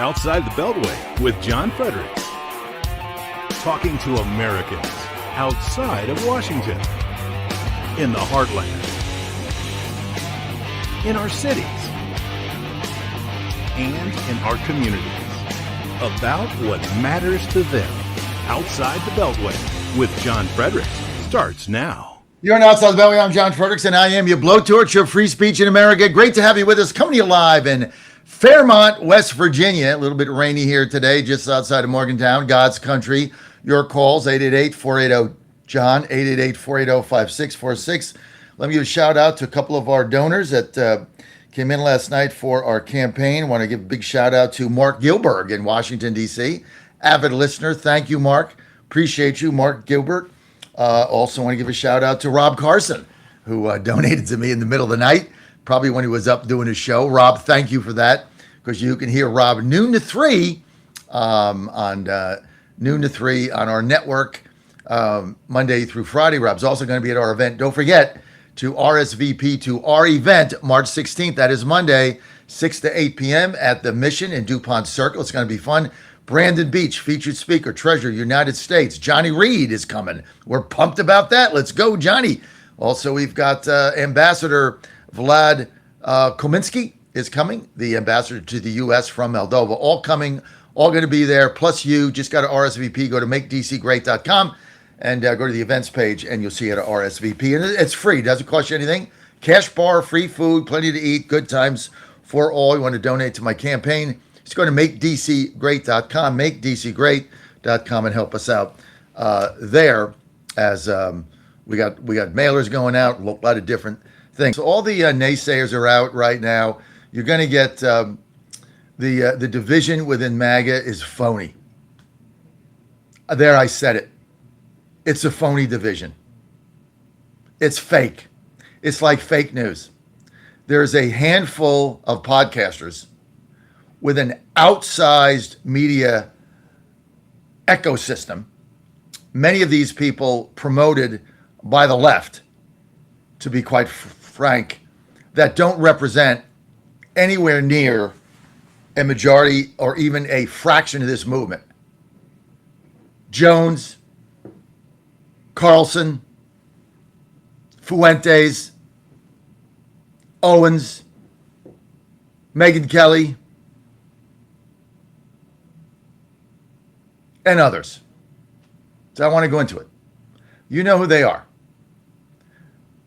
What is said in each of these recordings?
Outside the Beltway with John Fredericks. Talking to Americans outside of Washington, in the heartland, in our cities, and in our communities. About what matters to them. Outside the Beltway with John Fredericks starts now. You're on Outside the Beltway. I'm John Fredericks, and I am your blowtorch of free speech in America. Great to have you with us. Coming to you live in Fairmont, West Virginia. A little bit rainy here today, just outside of Morgantown, God's country. Your calls, 888-480-JOHN, 888-480-5646. Let me give a shout out to a couple of our donors that came in last night for our campaign. I want to give a big shout out to Mark Gilbert in Washington, D.C. Avid listener. Thank you, Mark. Appreciate you, Mark Gilbert. Also want to give a shout out to Rob Carson, who donated to me in the middle of the night, probably when he was up doing his show. Rob, thank you for that, because you can hear Rob noon to 3 on our network Monday through Friday. Rob's also going to be at our event. Don't forget to RSVP to our event March 16th. That is Monday, 6 to 8 p.m. at the Mission in DuPont Circle. It's going to be fun. Brandon Beach, featured speaker, Treasurer, United States. Johnny Reed is coming. We're pumped about that. Let's go, Johnny. Also, we've got Ambassador Vlad Kominsky is coming, the ambassador to the U.S. from Moldova. All coming, all going to be there. Plus you, just got to RSVP. Go to makedcgreat.com and go to the events page, and you'll see how to RSVP. And it's free. Doesn't cost you anything. Cash bar, free food, plenty to eat, good times for all. You want to donate to my campaign, just go to makedcgreat.com, makedcgreat.com, and help us out there, as we got mailers going out, a lot of different things. So all the naysayers are out right now. You're going to get the division within MAGA is phony. There, I said it. It's a phony division. It's fake. It's like fake news. There's a handful of podcasters with an outsized media ecosystem, many of these people promoted by the left, to be quite frank, that don't represent anywhere near a majority or even a fraction of this movement. Jones, Carlson, Fuentes, Owens, Megyn Kelly, and others. So I want to go into it. You know who they are.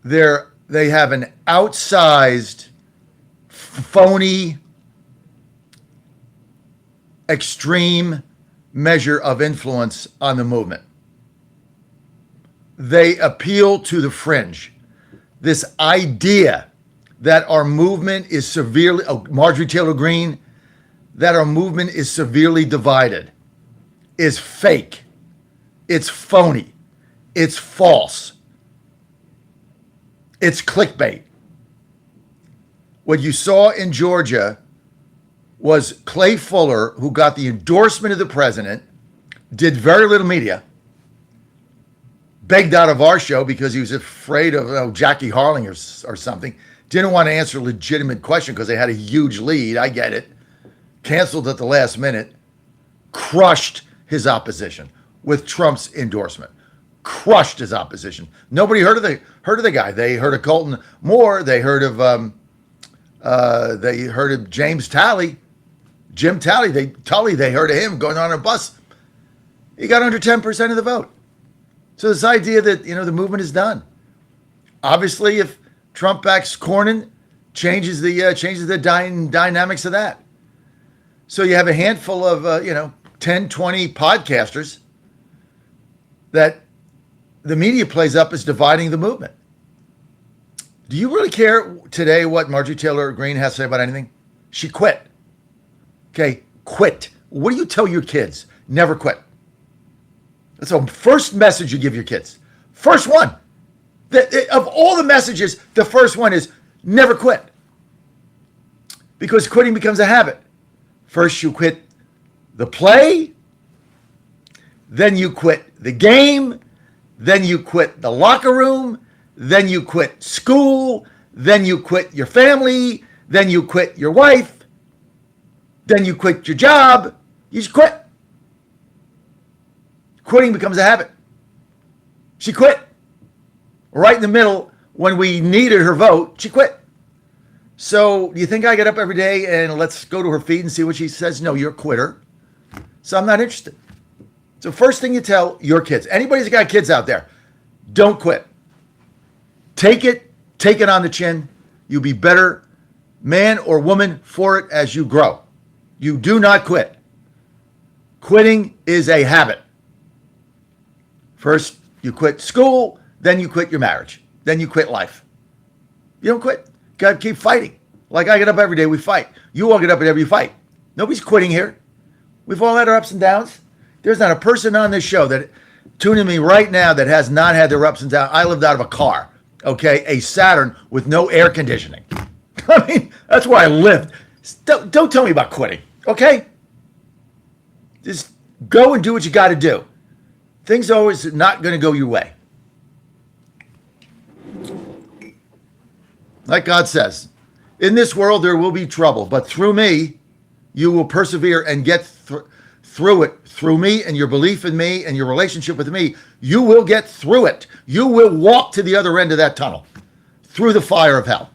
They have an outsized, phony, extreme measure of influence on the movement. They appeal to the fringe. This idea that our movement is severely, Marjorie Taylor Greene, that our movement is severely divided, is fake. It's phony. It's false. It's clickbait. What you saw in Georgia was Clay Fuller, who got the endorsement of the president, did very little media, begged out of our show because he was afraid of Jackie Harling or something, didn't want to answer a legitimate question because they had a huge lead. I get it. Canceled at the last minute. Crushed his opposition with Trump's endorsement. Crushed his opposition. Nobody heard of the guy. They heard of Colton Moore. They heard of James Talley, Jim Talley. They heard of him going on a bus. He got under 10% of the vote. So this idea that the movement is done. Obviously, if Trump backs Cornyn, changes the dynamics of that. So you have a handful of 10, 20 podcasters that the media plays up as dividing the movement. Do you really care today what Marjorie Taylor Greene has to say about anything? She quit. Okay, quit. What do you tell your kids? Never quit. That's the first message you give your kids. First one. Of all the messages, the first one is never quit. Because quitting becomes a habit. First you quit the play, then you quit the game, then you quit the locker room, then you quit school, then you quit your family, then you quit your wife, Then you quit your job. You just quit. Quitting becomes a habit. She quit. Right in the middle, when we needed her vote, she quit. So do you think I get up every day and let's go to her feed and see what she says? No, you're a quitter. So I'm not interested. So first thing you tell your kids, anybody's got kids out there, don't quit. Take it on the chin. You'll be better man or woman for it as you grow. You do not quit. Quitting is a habit. First, you quit school, then you quit your marriage, then you quit life. You don't quit. You got to keep fighting. Like I get up every day, we fight. You all get up every day, you fight. Nobody's quitting here. We've all had our ups and downs. There's not a person on this show that tuning me right now that has not had their ups and downs. I lived out of a car, okay, a Saturn with no air conditioning. I mean, that's where I lived. Don't tell me about quitting, okay? Just go and do what you got to do. Things are always not going to go your way. Like God says, in this world there will be trouble, but through me, you will persevere and get through it. Through me and your belief in me and your relationship with me, you will get through it. You will walk to the other end of that tunnel, through the fire of hell.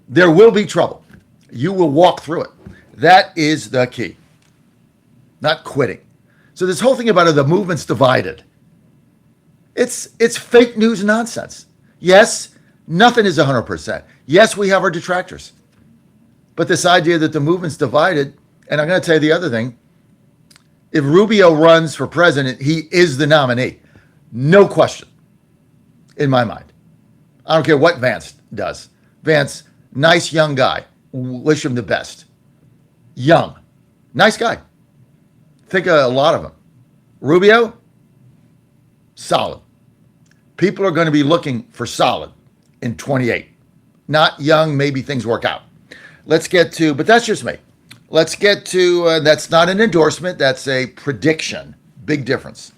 There will be trouble. You will walk through it. That is the key. Not quitting. So this whole thing about the movement's divided. It's fake news nonsense. Yes, nothing is 100%. Yes, we have our detractors. But this idea that the movement's divided, and I'm going to tell you the other thing, if Rubio runs for president, he is the nominee. No question, in my mind. I don't care what Vance does. Vance, nice young guy. Wish him the best. Young. Nice guy. Think a lot of them. Rubio, solid. People are going to be looking for solid in 28. Not young, maybe things work out. Let's get to, but that's just me. Let's get to, that's not an endorsement, that's a prediction. Big difference.